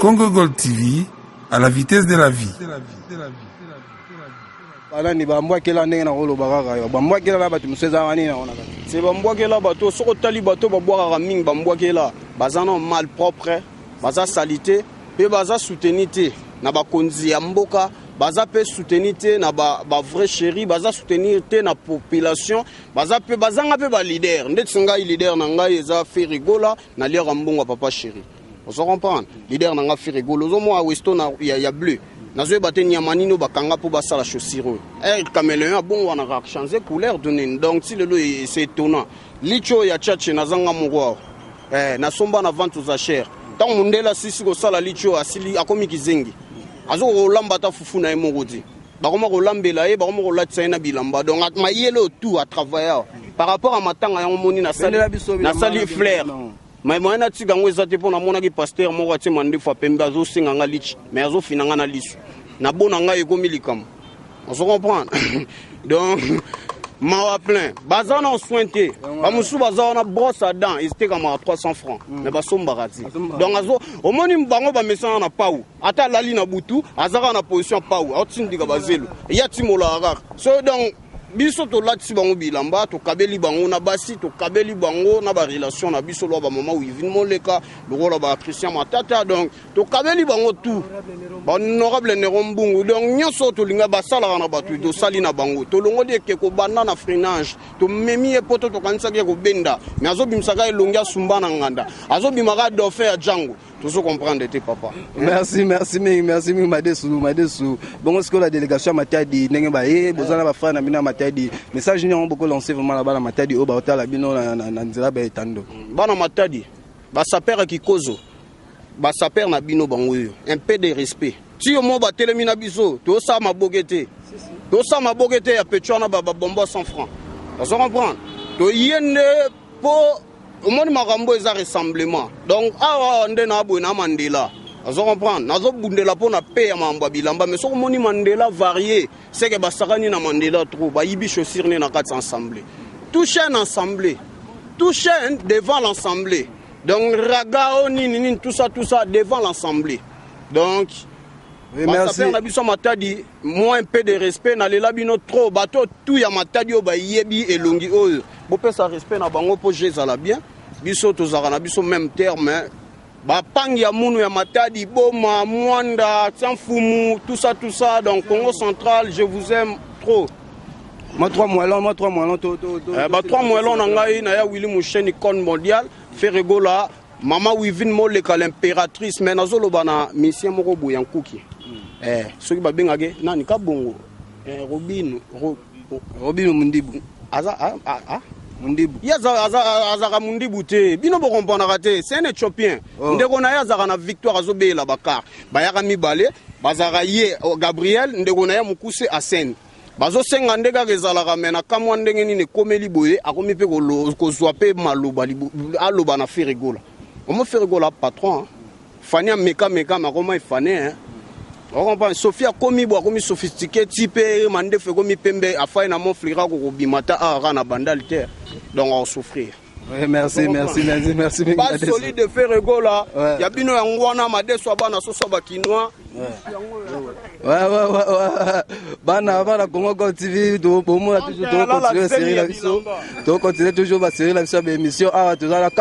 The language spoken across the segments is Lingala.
Congo Gold TV, à la vitesse de la vie. Balani bambwa kela ndenge na rolo bakaka bambwa kela la batu museza wani na ona c'est bambwa kela bato soko tali bato babwa ka mingi bambwa kela bazana mal propre baza salité pe baza soutenité na bakonzi ya mboka baza pe soutenité na ba vrai chéri baza soutenité na population baza pe bazanga pe ba leader ndeti ngai leader na ngai eza fait rigola na lire mbongo papa chéri on se comprend leader na nga fait rigolo zo mo a westo na ya bleu nazo baté nyamanino bakanga po basala chaussure caméléon bon wana ka changer couleur donner donc si le c'est étonnant licho ya tchatche nazanga mugwa na somba na vente aux achers tant mundela sisi ko sala licho asili akomi kizengi azo ko lamba ta fufu na emorodi bakoma ko lambela ye bakoma ko latsa na bilamba donc mayelo tout à travailler par rapport à matanga ya moni na sali flair mais moi na tiga ngweza te pona mona ki pasteur moko ati mande fa pembe azo singa nga lichi mais azo finanga na lisu na bona nga ekomi likam on se comprend donc mawa plein bazana en sointé ba musu bazana brosse à dents c'était comme à 300 francs mais ba somba rati donc azo au moni mbango ba mesana na pau ata lali na butu azaka na position pau otindika bazelo ya timola akaka so donc biso to lati bango bilamba to kabeli bango na basi to kabeli bango na ba relation na biso lo ba mama Wivine Moleka lokola ba Christian Matata donc to kabeli bango tout ba honorable Nerombungu donc nyoso to linga ba sala na batu to sali na bango to longo de ke ko banda na frenage to memi e poto to kanisa ke ko benda mais azo bimsaka elongia sumba na nganda azo bimaka do faire jango tout ce comprendre te papa merci Madesu bon est-ce que la délégation Matadi ndenge ba bozana ba frère na bina Matadi message ni on beaucoup lancer vraiment là-bas na Matadi o ba otala bino na nzela ba etando bana Matadi ba sapere kikozo ba sapere na bino bango un peu de respect ti mo ba telemi na biso to sa mabogete ya petchona ba bombo 100 francs ça comprendre to yende po au monde makambo eza rassemblement donc awa nde na boy na Mandela azo comprendre nazo bundela pona paix ya mamba bilamba mais soko moni Mandela varié c'est que basakani na Mandela trop ba yibi chaussure ne na kati ensemble tout chaîne ensemble tout chaîne devant l'ensemble donc raga nini tout ça devant l'ensemble donc oui, merci na biso Matadi moins un peu de respect na lela bino trop bato tout ya Matadi o ba yebi elongi oyo bo pesa respect na bango po jezala bien biso tozaka na biso même terme ba pangi ya munu ya Matadi boma mwanda tsanfumu tout ça donc Congo central je vous aime trop moi 3 mois long to ba 3 mois long na ngai na ya Willy Moucheni con mondial Ferregola mama Wivine Moleka l'impératrice mais nazolo bana mission moko boyankuki soki ba bengage nani ka bongo Robino Mundibu aza Mundibu yazaka Mundibu te bino bo comprendre te c'est un Éthiopien ndeko na yazaka na victoire azobe la bakar bayaka mibale bazaka ye Gabriel ndeko na ya mukuse Asen bazo senga ndeka kezalaka mena kamwa ndenge nini komeli boye akomi pe ko zwa pe maloba aloba na Ferregola omo Ferregola patron Fania meka makoma ifane on comprend Sophia komi bo komi sophistiqué type mande fe komi pembe afai na mon flira ko bimata ara na bandalité donc on souffrir. Oui, merci. Pas solide de Ferregola. Il y a bino ngwana Madesu bana soso ba kinois. Ouais. Bana Congo Gold TV do bomo toujours continuer série la biso. To continuer toujours ba série la biso ba émission ah to la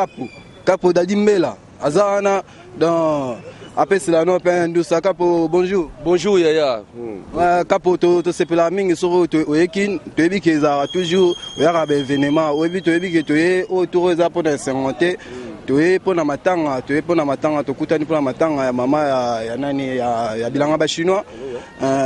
capo d'Adimela. Azana dans après c'est la non peine de ça capo bonjour yaya capo to sepela mingi so to ekin to ebi keza toujours ya ba événement obi to ebi ke to e autour za pour s'inventer to e pour na matanga to kutani pour na matanga ya mama ya nani ya bilanga ba chinois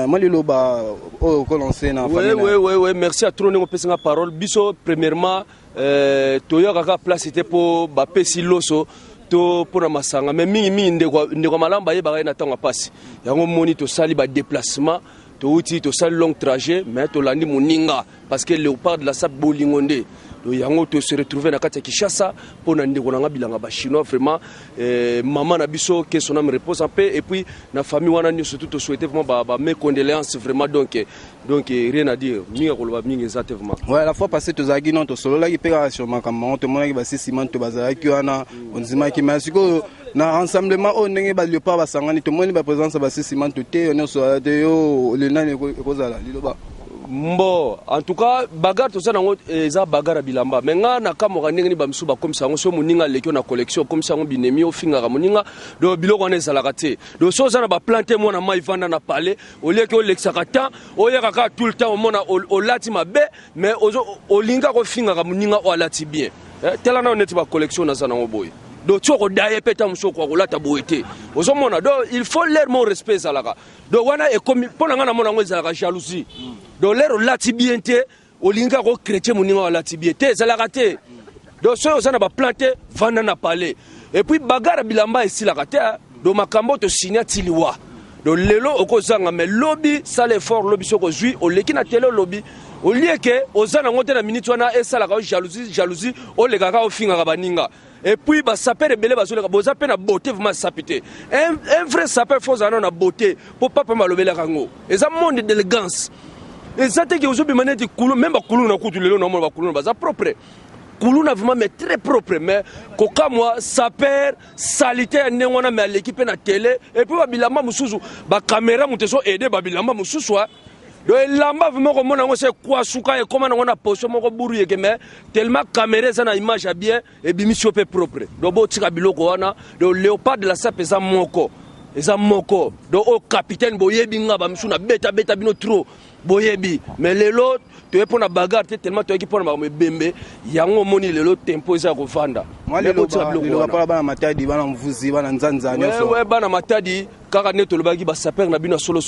moi le loba o ko lancer na famille oui merci à trop ngo pesa parole biso premièrement to ya ka place était pour ba pesi loso to pona masanga mais mingi ndeko malamba ye ba na tanga pasi yango moni to sali ba déplacement to uti to sali long trajet mais to landi moninga parce que léopard de la sap bolingonde to yango to se retrouver na kati ya Kinshasa pona ndeko na bilanga ba chinois vraiment maman na biso que son âme repose en paix et puis na famille wana ni surtout to souhaiter vraiment ba mes condoléances vraiment donc rien à dire minga ko ba minga exactement ouais la fois passée to zagi non to solo la ki pega sur ma kamon to mona ki ba sisiment to bazala ki wana onzima ki masiko na rassemblement o ndenge ba léopard basangani to moni ba présence ba sisima to te on so de yo le nani ekozala liloba. Bon, en tout cas, bagarre tout ça nango eza bagarre bilamba. Mais nga na kamora ndenge ni bamsu ba comme ça ngo so moninga lekio na collection comme ça ngo binemi o finga ka moninga do biloko na ezala kate. Do so ça na ba planter mo na mai vanda na palais au lieu que o lexaka temps o yaka ka tout le temps o mona o lati mabe mais o linga ko finga ka moninga o lati bien. Tela na oneti ba collection na za nango boy. Do toko daye peta musoko ko lata boete. Ozo mona do il faut leur mon respect ça là. Do wana e comme pona nga na mona ngo ezala jalousie. Do lero lati bien te olinga ko chrétien moninga wa lati bien te ezala kate. Do so ça na ba planter vanda na palais. Et puis bagarre bilamba esila kate do makambo to signa tiliwa. Do lelo okozanga mais lobby ça l'effort lobby soko zui o leki na télé lobby. Au lieu que ozana ngote na minute wana esala ka jalousie o le kaka o finga ka baninga. Et puis ba sapeur rebelle ba soleka boza pe na beauté vraiment sapité. Un vrai sapeur faut zana na beauté pour pas malobela kango. Et ça monde d'élégance. Et ça te que ozobi maneti kulu même ba kulu na kutu lelo na mo ba kulu ba za propre. Kulu na vraiment mais très propre mais koka moi sapeur salité ndengona mais l'équipe na télé et puis ba bilamba mususu ba caméra muteso aider ba bilamba mususu. Donc lamba vraiment comme on a quoi souka et comment on a posé mon bourrier que mais tellement caméra ça na image bien et bimisio pe propre. Donc bo tika biloko wana donc léopard de la sape ça moko. Eza moko. Donc au capitaine boyebi nga ba msuna beta bino trop boyebi mais lelo tu es pour na bagarre tellement tu es qui pour na bembe yango moni lelo tempo eza ko vanda. Moi lelo pas ba matadi bana mvuzi bana nzanza nyoso. Ouais bana matadi kaka neto lobaki ba saper na bino solo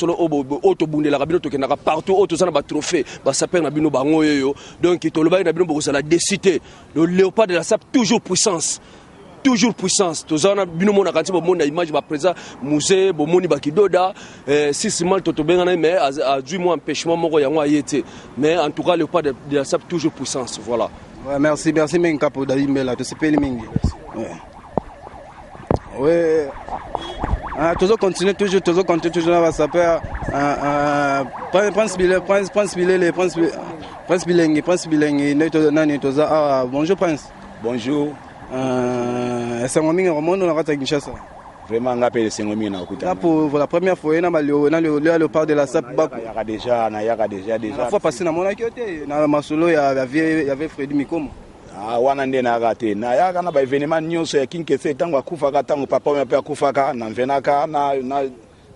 o to bundela bino to kenaka partout o to sana ba trophée ba saper na bino bango yoyo donc to lobaki na bino boko sala décité le léopard de la sape toujours puissance. Toujours puissance. Tozana bino mona kanti bo mona image ba présent musée bo moni ba kidoda si mal toto bengana mais a du moins empêchement moko yango ayete mais en tout cas le pas de la sape toujours puissance voilà. Ouais merci men capo d'Alimbela to sepeli mingi. Ouais. Toujours continuer toujours na ba saper Prince Bilenge nani toza bonjour Prince. Bonjour. Sengo mingi remonte na kata Kinshasa. Vraiment ngapele sengo mingi na okuta. Pour la première fois na le part de la SAP Baku. Yaka déjà. La fois passée na mona kiote na masolo ya avait Freddy Mikomo. Wana nde na rate. Na yaka na ba événement nyonso ya Kinkese tango akufaka tango papa me pe akufaka na venaka na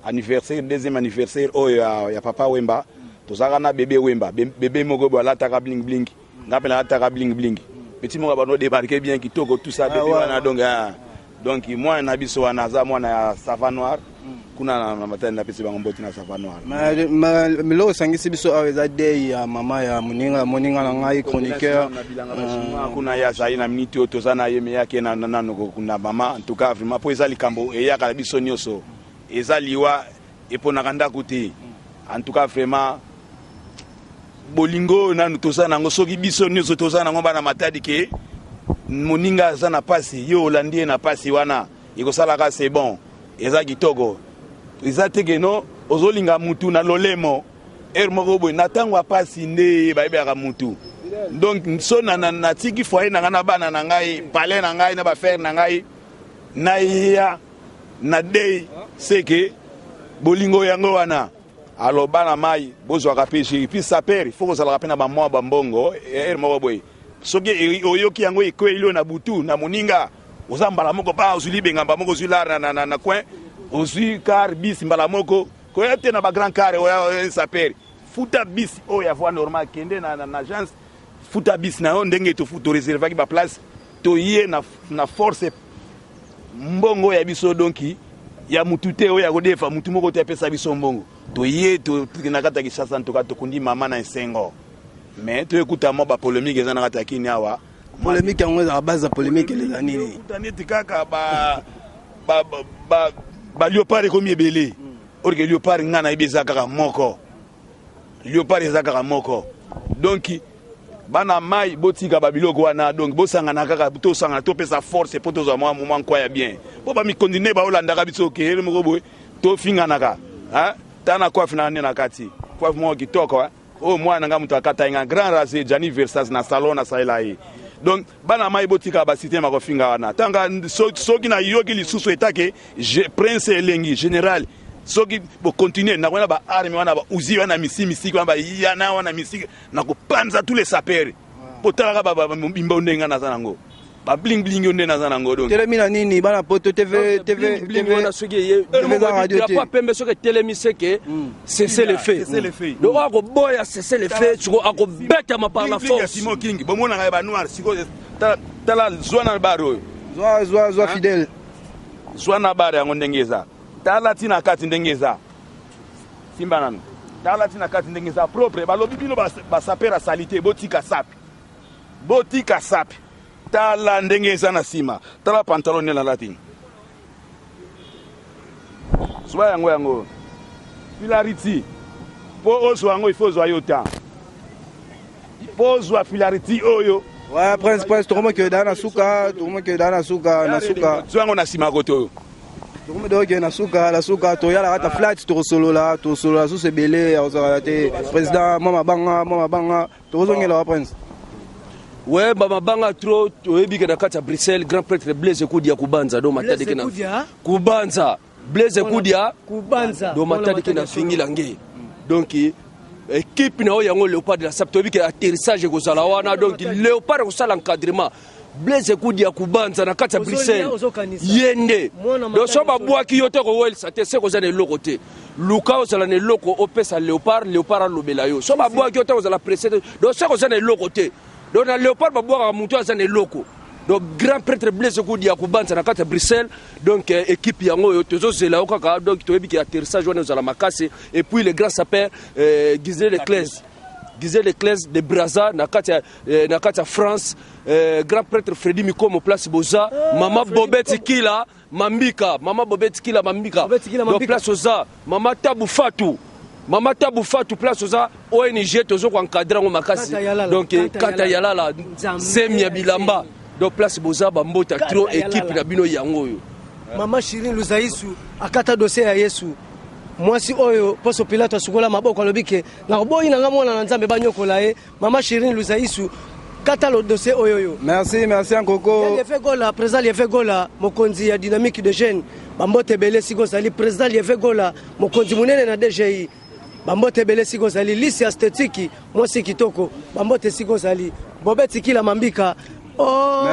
anniversaire deuxième anniversaire ya papa Wemba. Tozaka na bébé Wemba. Bébé moko bola taka bling bling. Ngapela taka bling bling. Petit mo ba no débarquer bien kitoko tout ça bébé wana donc moi na biso wana za moi na Sava Noir kuna na matani na pesi bango mboti na Sava Noir mais lo sangisi biso aweza day ya mama ya moninga na ngai chroniqueur kuna ya sai na minute oto sana yeme yake na kuna mama en tout cas vraiment po ezali kambo e yaka biso nyoso ezaliwa epona kanda kuti en tout cas vraiment bolingo nanu tosana ngo soki biso nyoso tosana ngo bana matadi ke moninga za na pasi yo landie na pasi wana ikosala ka c'est bon eza kitoko eza tegeno ozolinga mutu na lolemo moko boy na tango pasi nde baibeka mutu donc so na tiki foyer na ngana bana na ngai palais na ngai na ba faire na ngai na ya na day seke bolingo yango wana alors bana mai bozwa ka pêcher puis saper il faut que ça la peine ba moi ba mbongo moko boy soki oyoki yango ekweli na butu na moninga ozambala moko pa ozuli bengamba moko zulara na coin ozui car bis mbala moko ko yete na ba grand car o saper futa bis o ya voie normal kende na agence futa bis na on ndenge to futo réserver ki ba place to yé na force mbongo ya biso donki ya mutute o ya kodefa mutu moko te pesa biso mbongo to yé to na kata Kinshasa ntoka to kundi mama na nsengo mais tu écoutes moi ba polémique ezana kata kini awa polémique yango za base polémique les années taneti kaka ba léopard comme ebele or que léopard ngana ibeza kaka moko léopard ezaka moko donc bana mai botika ba biloko wana donc bosanga na kaka to sanga to pesa force pour to za moi moment quoi ya bien po ba mi continuer ba olanda ka biso ke moko boy to finga naka hein tana kwa fina na kati kwa mo kitoko oh moi nanga mutu akata nga grand rasé Gianni Versace na salon na saila yi donc bana mai botika ba cité mako finga wana tanga soki na yoki lisusu etake prince elengi général soki bo continuer na wana ba arme wana ba uzi wana misiki wana ba yana wana misiki na ko panza tous les sapeurs potala ba bimba ndenga na zanango ba bling bling onde na zanango donc telemina nini bana poto TV wana soki ye pas pembe soki telemise que c'est le fait donc ako boya c'est le fait siko ako beta ma par la force Simon King bo mona ba noir siko tala zwana baro zwa fidèle zwana baro yango ndengeza tala tina kati ndengeza simba nanu tala tina kati ndengeza propre balobi bino ba sapera salité botika sapi tala ndengeza na sima tala pantalon na latini soa yango filariti po ozo yango il faut zo ayota po zo filariti oyo ouais prince tokomo ke dana suka na suka zo na sima koto tokomo do ke na suka to yala ata flight to solola so se belé ozala te président mama banga to zongela wa prince. Ouais, banga trop oyebi na kati ya Bruxelles grand prêtre Blaise Kudia kubanza do matadi kina kubanza Blaise Kudia kubanza do matadi kina fingi lange donc équipe na yango Léopard de la SAP toyebi ke atterrissage ko sala wana donc Léopard ko sala encadrement Blaise Kudia kubanza na kati ya Bruxelles yende do so babwaki yote ko wel sa te se ko zana eloko te luka ozala na eloko opesa Léopard alobela yo so babwaki yote ozala pressé do se ko zana eloko te. Donc na Léopard babwaka mutu azana eloko donc grand prêtre Blaise Kudia kubanza na kati ya Bruxelles donc équipe yango yo tozozela okaka donc toyebi ki atterrissage wana ozala makasi et puis le grand sapeur Gisèle Leclerc de Brazza na kati ya France grand prêtre Freddy Mikomo place Boza mama Bobette Kila Mambika donc place Oza mama Tabu Fatou place oza ONG tozo ko encadrer ngo makasi donc kata yalala semia bilamba donc place boza bambota trop équipe na bino yango yo mama Shirin Luzaisu akata dossier ya Yesu mwasi oyo poso Pilato sukola maboko alobike na boyi na ngamona na nzambe banyokola ye mama Shirin Luzaisu kata le dossier oyo merci Nkoko il fait gola président il fait gola mokonzi ya dynamique de jeunes bambote belé siko sali président il fait gola mokonzi munene na DGI bambote belé siko sali lisi esthétique mwasi kitoko bambote siko sali Bobette Kila Mambika. Oh,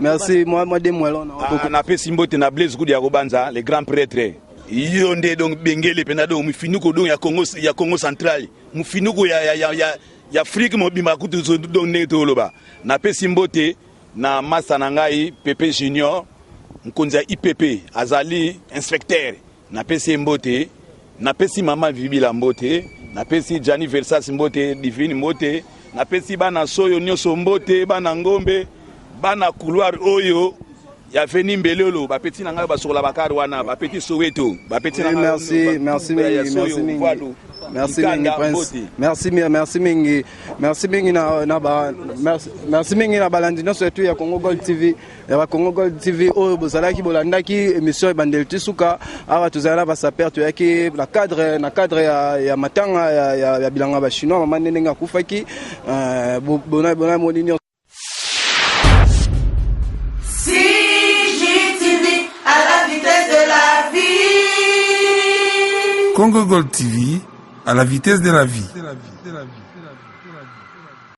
merci moi demoilon na pesi mbote na Blaise Kudia kubanza le grand prêtre yonde donc bengele pena donc mufinuko donc ya Congo central mufinuko ya Afrique mobima kutu donc neto loba na pesi mbote na masa na ngai Pepe Junior mkonza IPP azali inspecteur na pesi mbote na pesi mama Vibila mbote na pesi Gianni Versas mbote Divine mbote na pesi bana soyo nyoso mbote bana ngombe bana couloir oyo ya veni mbelelo ba petit na ngai ba sokola bakari wana ba petit Soweto ba petit na merci mingi na balandi nyonso etu ya Congo Gold TV ya Congo Gold TV oyo bozalaki bolandaki émission ebandeli tisuka awa tozala ba saper toyaki na cadre ya matanga ya bilanga ba chinois mama ndenge akufaki bona monini à la vitesse de la vie. Congo Gold TV, à la vitesse de la vie.